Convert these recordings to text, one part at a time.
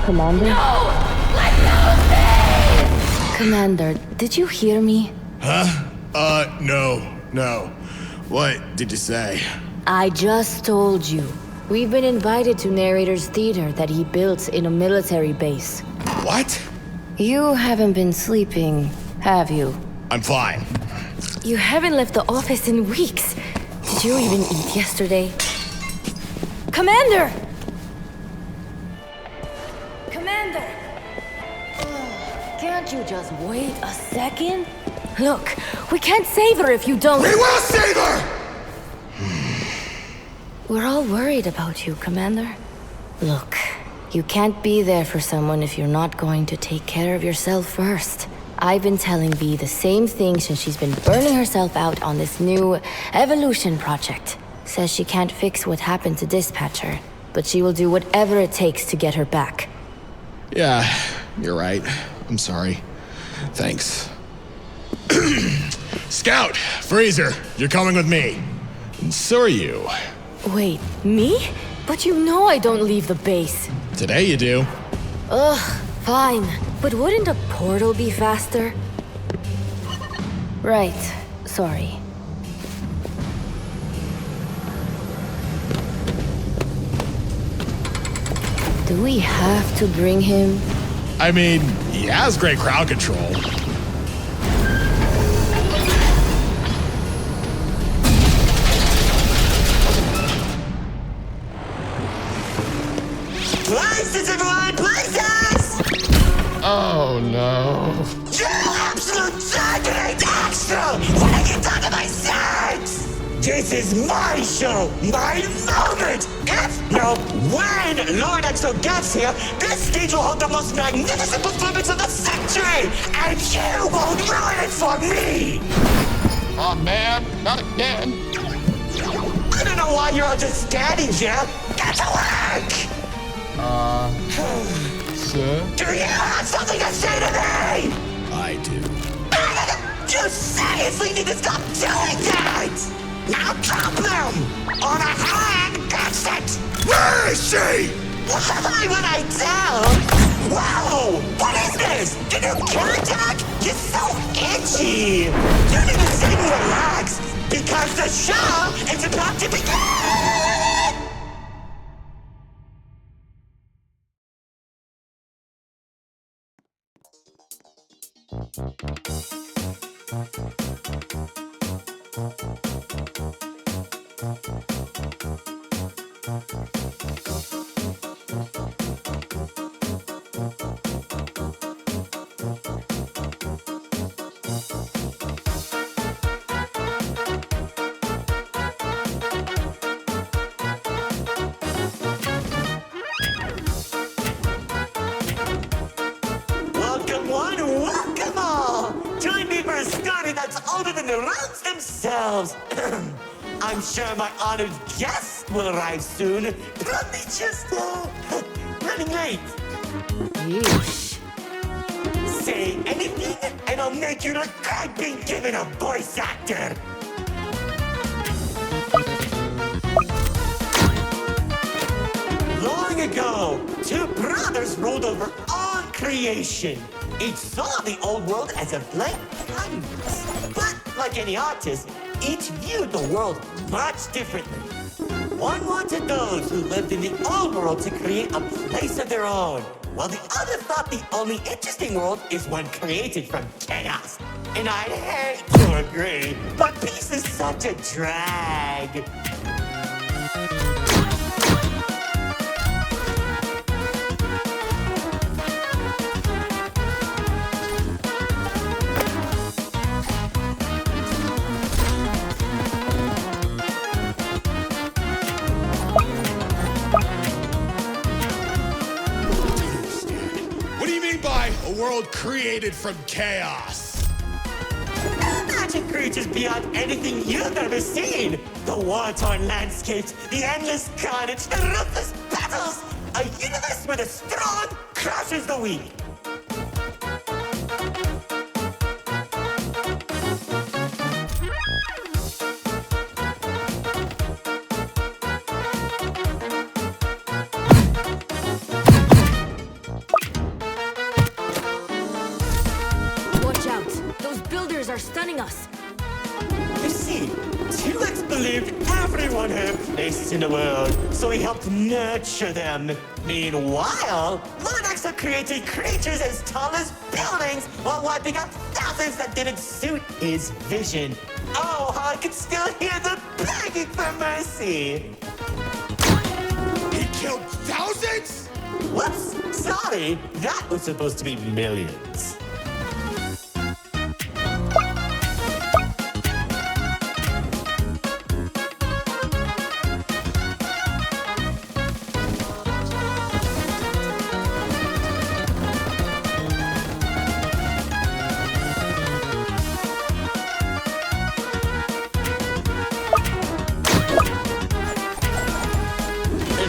Commander? No! Let go of me! Commander, did you hear me? Huh? No. What did you say? I just told you. We've been invited to Narrator's theater that he built in a military base. What? You haven't been sleeping, have you? I'm fine. You haven't left the office in weeks. Did you even eat yesterday? Commander! Commander! Can't you just wait a second? Look, we can't save her if you don't— We will save her! We're all worried about you, Commander. Look, you can't be there for someone if you're not going to take care of yourself first. I've been telling Bee the same thing since she's been burning herself out on this new evolution project. Says she can't fix what happened to Dispatcher, but she will do whatever it takes to get her back. Yeah, you're right. I'm sorry. Thanks. Scout! Freezer! You're coming with me. And so are you. Wait, me? But you know I don't leave the base. Today you do. Ugh, fine. But wouldn't a portal be faster? Right. Sorry. Do we have to bring him? I mean, he has great crowd control. Places, everyone! Places! Oh no. You absolute giant extra! When I get down to my sex! This is my show! My moment! If, no, when Lord Exo gets here, this stage will hold the most magnificent performance of the century! And you won't ruin it for me! Oh man, not again. I don't know why you're all just standing here! Get to work! Sir? Do you have something to say to me? I do. You seriously need to stop doing that! Now drop them! On a hand, that's it! Where is she? Why would I tell? Whoa! What is this? Did you kill attack? You're so itchy! You need to say relax, because the show is about to begin! Welcome one, welcome all! Join me for a story that's older than the roads themselves. I'm sure my honored guest will arrive soon. Probably just, running late. Yeesh. Say anything, and I'll make you look like being given a voice actor. Long ago, two brothers ruled over all creation. Each saw the old world as a blank canvas. But like any artist, each viewed the world much differently. One wanted those who lived in the old world to create a place of their own, while the other thought the only interesting world is one created from chaos. And I'd hate to agree, but peace is such a drag. What do you mean by a world created from chaos? Magic creatures beyond anything you've ever seen. The war-torn landscapes, the endless carnage, the ruthless battles. A universe where the strong crushes the weak. believed everyone had a place in the world, so he helped nurture them. Meanwhile, Lord Exo created creatures as tall as buildings while wiping out thousands that didn't suit his vision. Oh, how I can still hear them begging for mercy. He killed thousands? Whoops, sorry. That was supposed to be millions.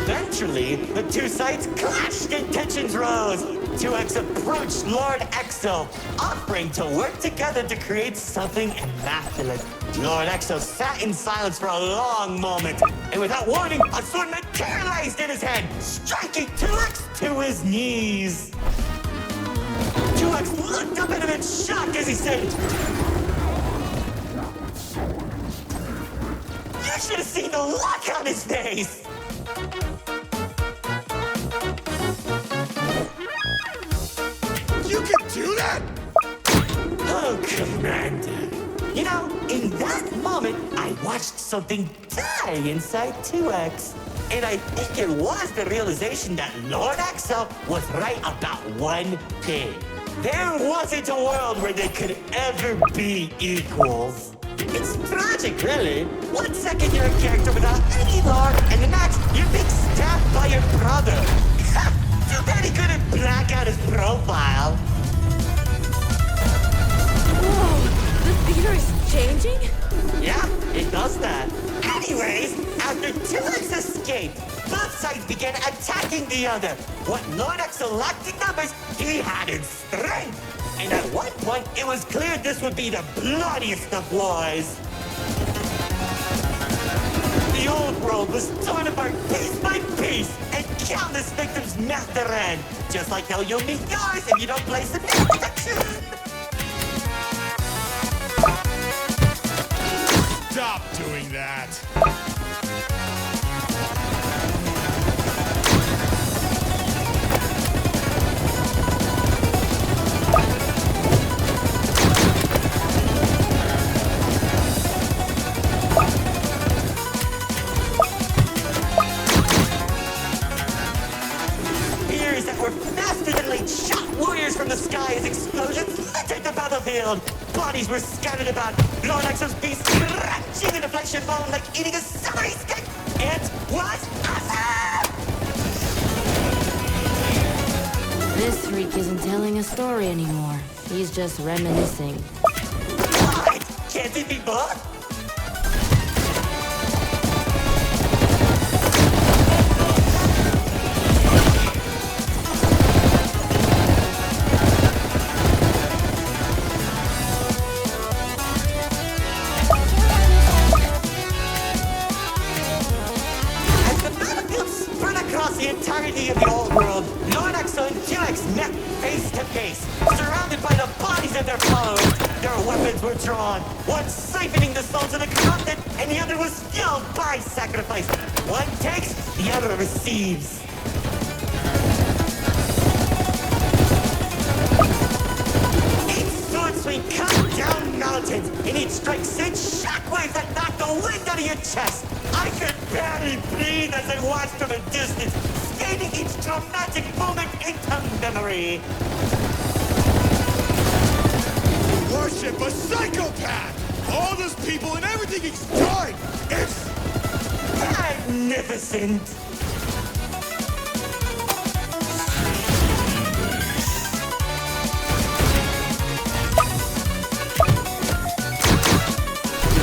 Eventually, the two sides clashed and tensions rose. 2X approached Lord Exo, offering to work together to create something immaculate. Lord Exo sat in silence for a long moment, and without warning, a sword materialized in his hand, striking 2X to his knees. 2X looked up at him in shock as he said, "You should have seen the look on his face!" You can do that? Oh, Commander. You know, in that moment, I watched something die inside 2X. And I think it was the realization that Lord Exo was right about one thing. There wasn't a world where they could ever be equals. It's tragic, really. 1 second you're a character without any lore, and the next you're being stabbed by your brother. Too bad he couldn't black out his profile. Whoa, the theater is changing? Yeah, it does that. Anyways, after 2X escaped, both sides began attacking the other. What Lord Exo lacked in numbers, he had in strength. And at one point, it was clear this would be the bloodiest of wars. The old world was torn apart piece by piece, and countless victims met their end. Just like how you'll meet yours if you don't play some protection. Stop doing that. Spears that were faster than light shot warriors from the sky as explosions littered the battlefield. Bodies were scattered about. Lord Exo's beast scratching into flesh and bone like eating a summery steak. It was awesome! This freak isn't telling a story anymore. He's just reminiscing. What? Can't it be both? As the battlefield spread across the entirety of the old world, Lord Exo and 2X met face to face, surrounded by the bodies of their followers. Their weapons were drawn, one siphoning the souls of the corrupted, and the other was fueled by sacrifice. One takes, the other receives. Each sword swing cut down mountains, and each strike sent shockwaves that knocked the wind out of your chest. I could barely breathe as I watched from a distance, scathing each dramatic moment into memory. Worship a psychopath! All those people and everything he's done! It's Magnificent!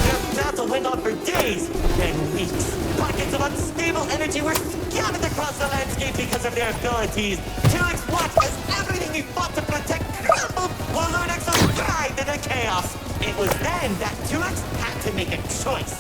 The battle went on for days, then weeks. Pockets of unstable energy were scattered across the landscape because of their abilities. 2X watched as everything he fought to protect crumbled, while Lord Exo thrived in the chaos. It was then that 2X had to make a choice.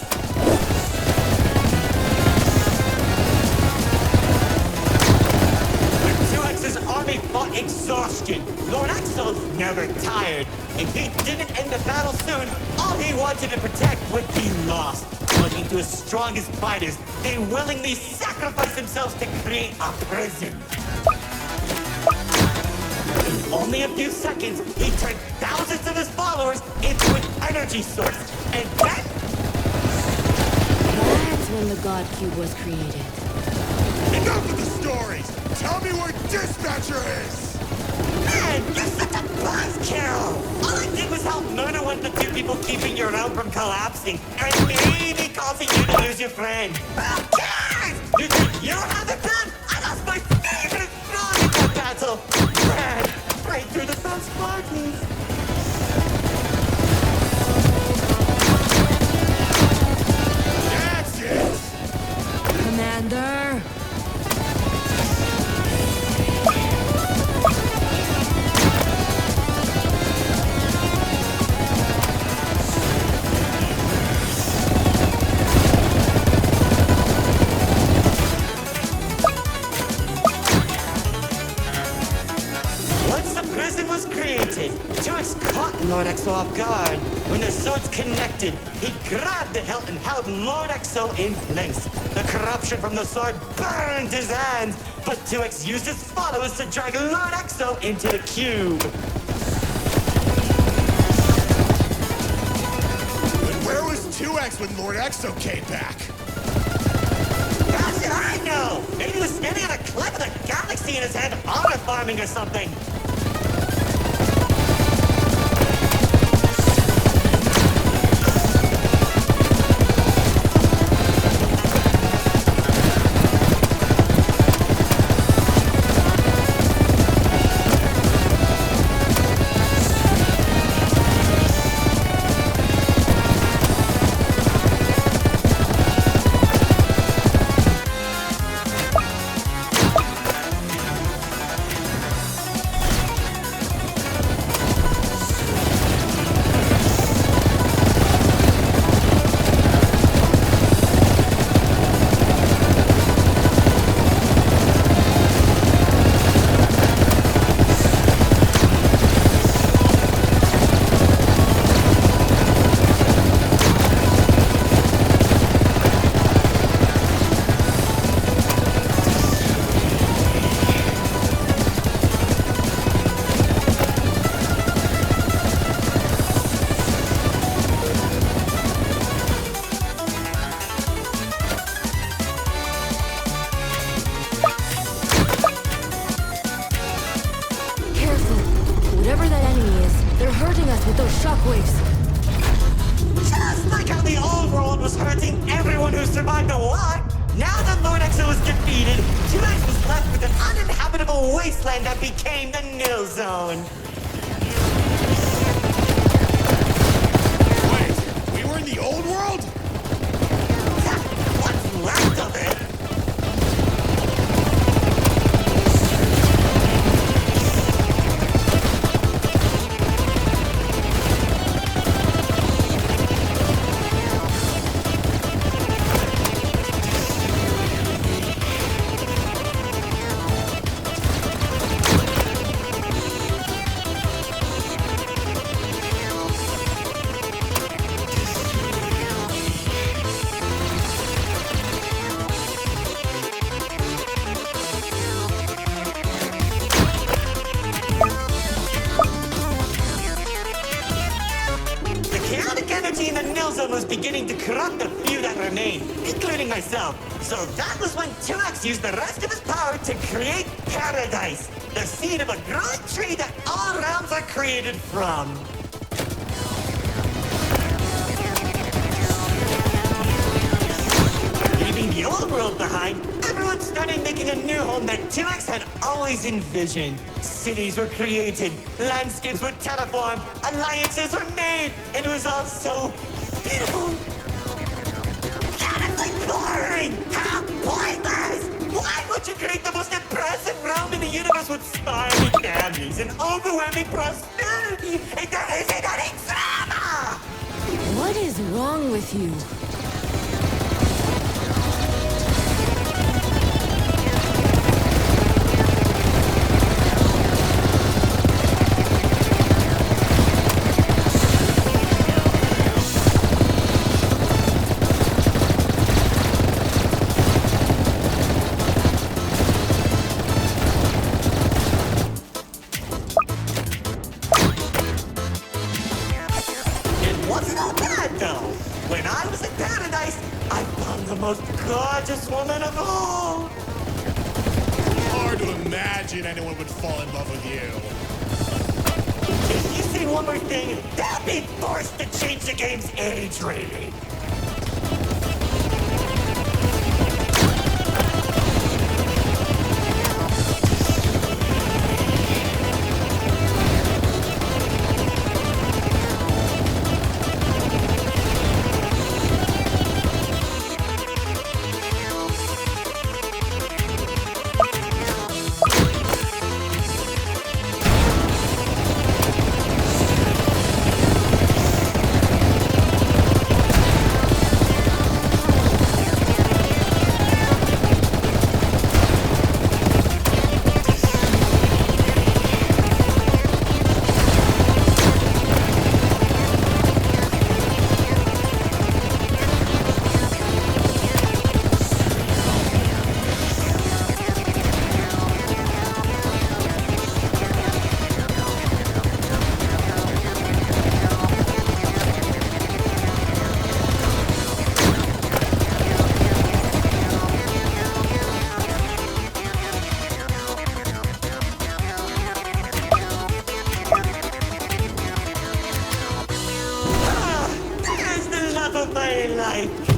When 2X's army fought exhaustion, Lord Exo never tired. If he didn't end the battle soon, all he wanted to protect would be lost. Looking to his strongest fighters, they willingly sacrifice themselves to create a prison. In only a few seconds, he turned thousands of his followers into an energy source. And then... That's when the God Cube was created. Enough of the stories! Tell me where Dispatcher is! Man, you're such a buzzkill! All I did was help murder one of the two people keeping your realm from collapsing, and maybe causing you to lose your friend. Who cares? You think you have it done? I lost my favorite frog in that battle! Man, right through the front sparkles. That's it! Commander! Once the prison was created, Turks caught Lord Exo off guard. When the swords connected, he grabbed the hilt and held Lord Exo in place. The corruption from the sword burned his hands, but 2X used his followers to drag Lord Exo into the cube. But where was 2X when Lord Exo came back? How should I know? Maybe he was standing on a cliff with a galaxy in his hand, honor farming or something. with those shockwaves. Just like how the old world was hurting everyone who survived the war, now that Lord Exo was defeated, Tumax was left with an uninhabitable wasteland that became the Nil Zone. Wait, we were in the old world? What's left of it? In the Nil Zone was beginning to corrupt the few that remained, including myself. So that was when 2X used the rest of his power to create Paradise, the seed of a growing tree that all realms are created from. Leaving the old world behind, everyone started making a new home that 2X had always envisioned. Cities were created, landscapes were terraformed, alliances were made, and it was all so beautiful. Honestly boring! How pointless! Why would you create the most impressive realm in the universe with spiraling families and overwhelming prosperity if there isn't any drama? What is wrong with you? the most gorgeous woman of all. Hard to imagine anyone would fall in love with you. If you say one more thing, they'll be forced to change the game's age rating.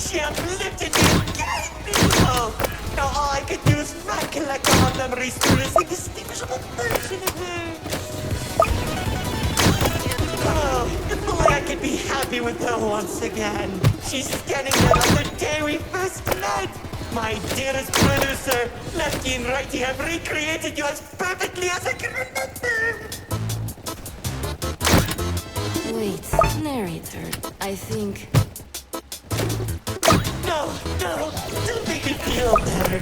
She uplifted me and gave me hope. Now all I could do is recollect all her memories through this indistinguishable version of her. Oh, if only I could be happy with her once again. She's standing there like the day we first met. My dearest producer, lefty and righty have recreated you as perfectly as I can remember. Wait, narrator, I think... No, don't make me feel better.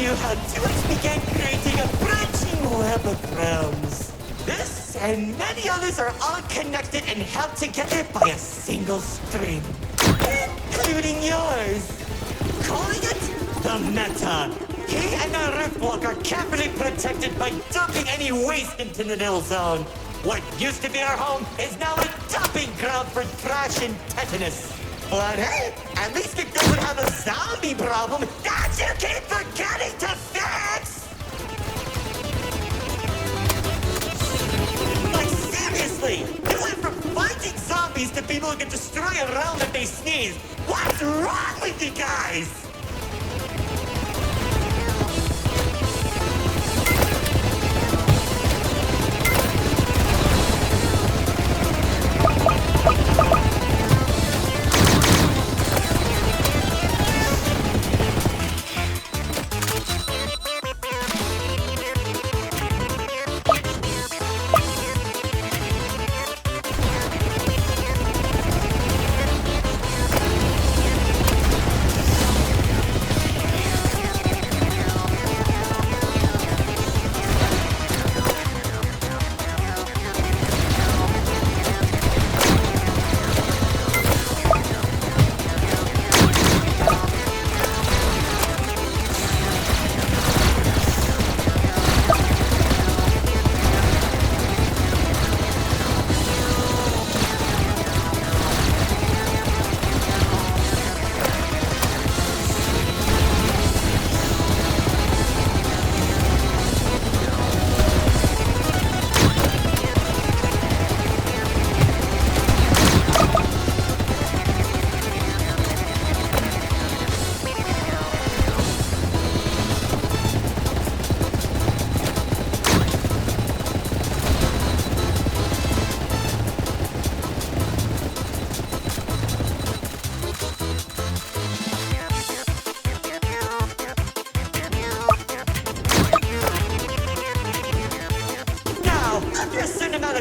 How Felix began creating a branching web of realms. This and many others are all connected and held together by a single string, including yours. Calling it the Meta. He and the Riftwalk are carefully protected by dumping any waste into the Nil Zone. What used to be our home is now a dumping ground for trash and tetanus. But hey, at least it doesn't have a zombie problem that you keep forgetting to fix! Like seriously, you went from fighting zombies to people who can destroy a realm if they sneeze. What's wrong with you guys?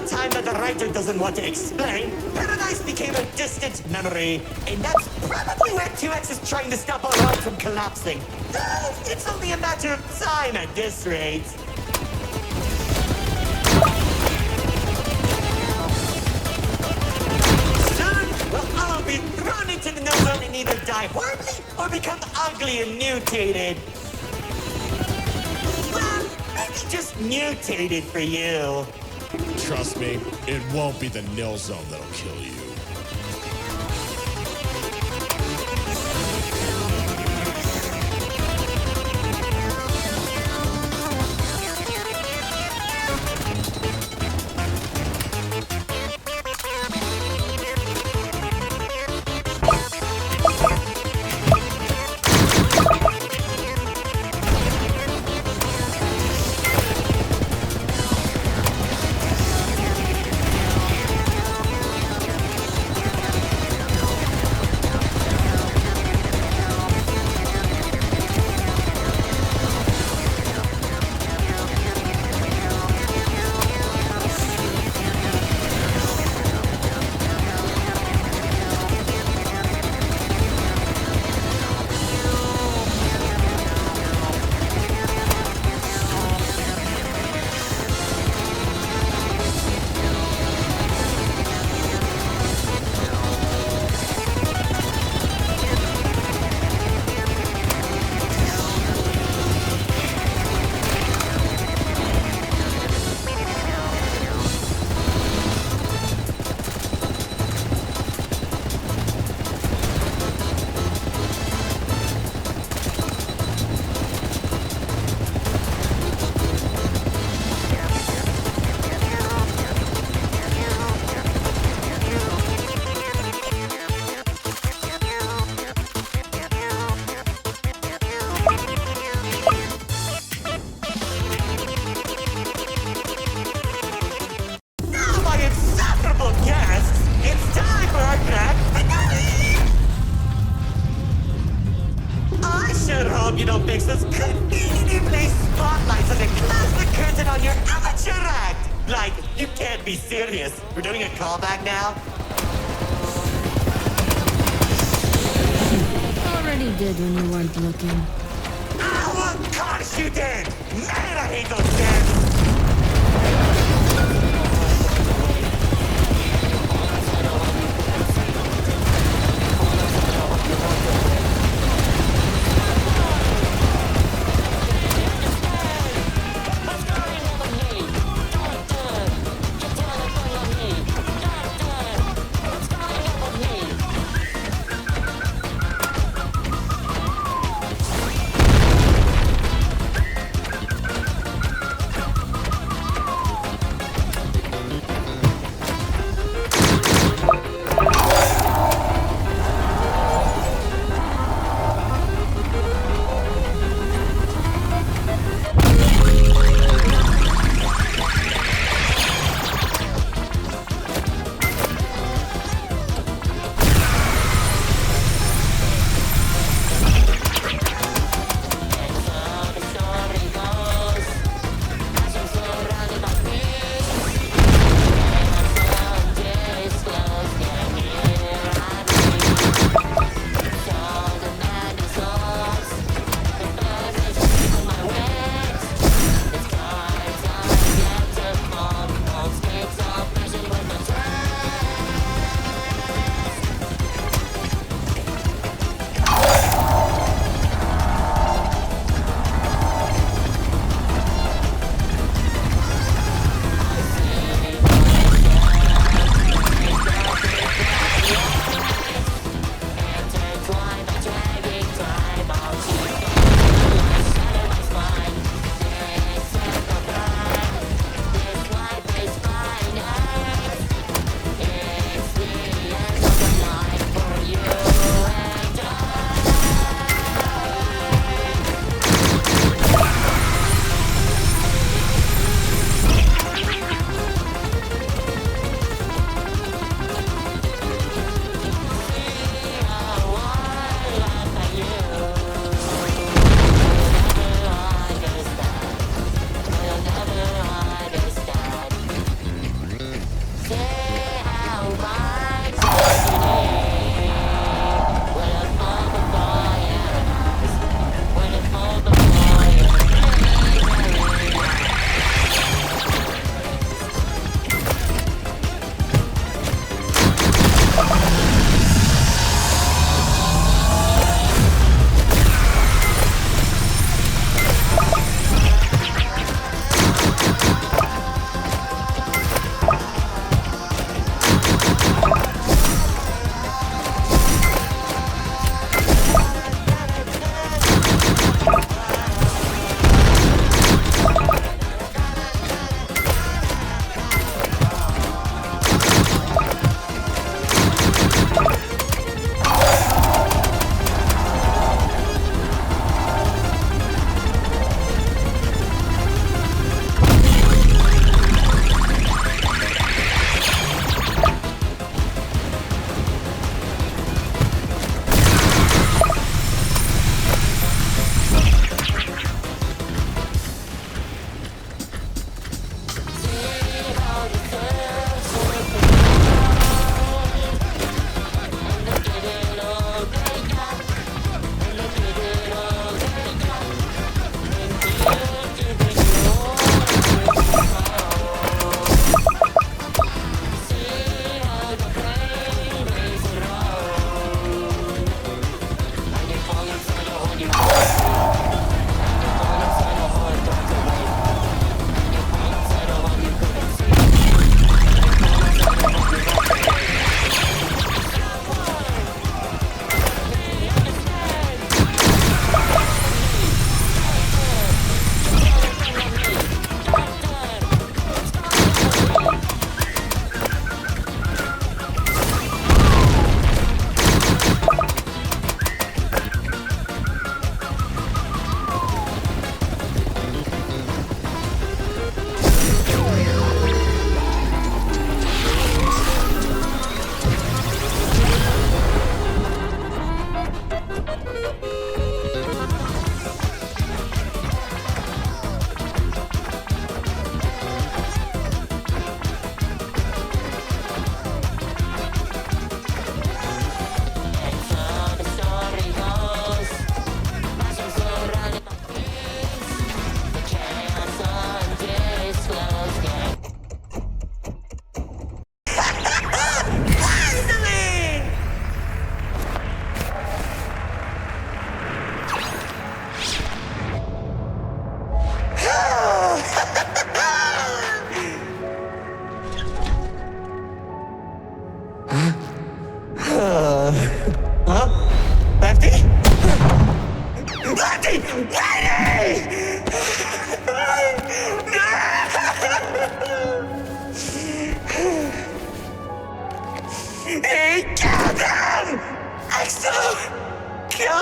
the time that the writer doesn't want to explain, Paradise became a distant memory, and that's probably where 2X is trying to stop our world from collapsing. Though it's only a matter of time at this rate. Soon, we'll all be thrown into the no zone and either die horribly or become ugly and mutated. Well, maybe just mutated for you. Trust me, it won't be the nil zone that'll kill you. You don't fix this conveniently placed spotlights as it close the curtain on your amateur act. Like, you can't be serious. We're doing a callback now? Already did when you weren't looking. Oh, of course you did! Man, I hate those kids!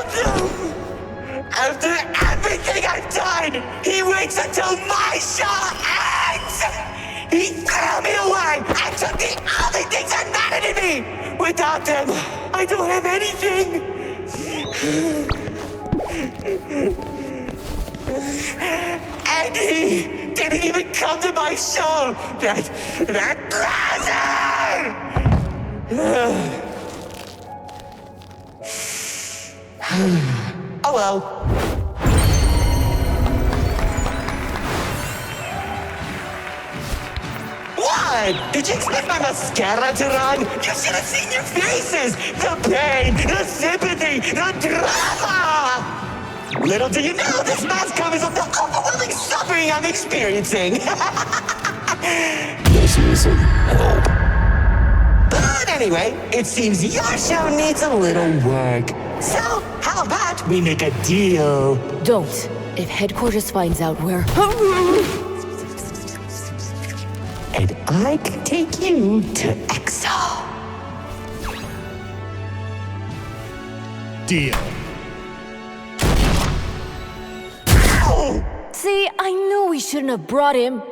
killed him! After everything I've done, he waits until my show ends! He threw me away and took the only things that mattered to me! Without them, I don't have anything! And he didn't even come to my show! That loser! Oh well. What? Did you expect my mascara to run? You should have seen your faces! The pain, the sympathy, the drama! Little do you know, this mask covers up the overwhelming suffering I'm experiencing! This isn't help. But anyway, it seems your show needs a little work. So, how about we make a deal? Don't. If headquarters finds out we're... And I can take you to exile. Deal. See, I knew we shouldn't have brought him.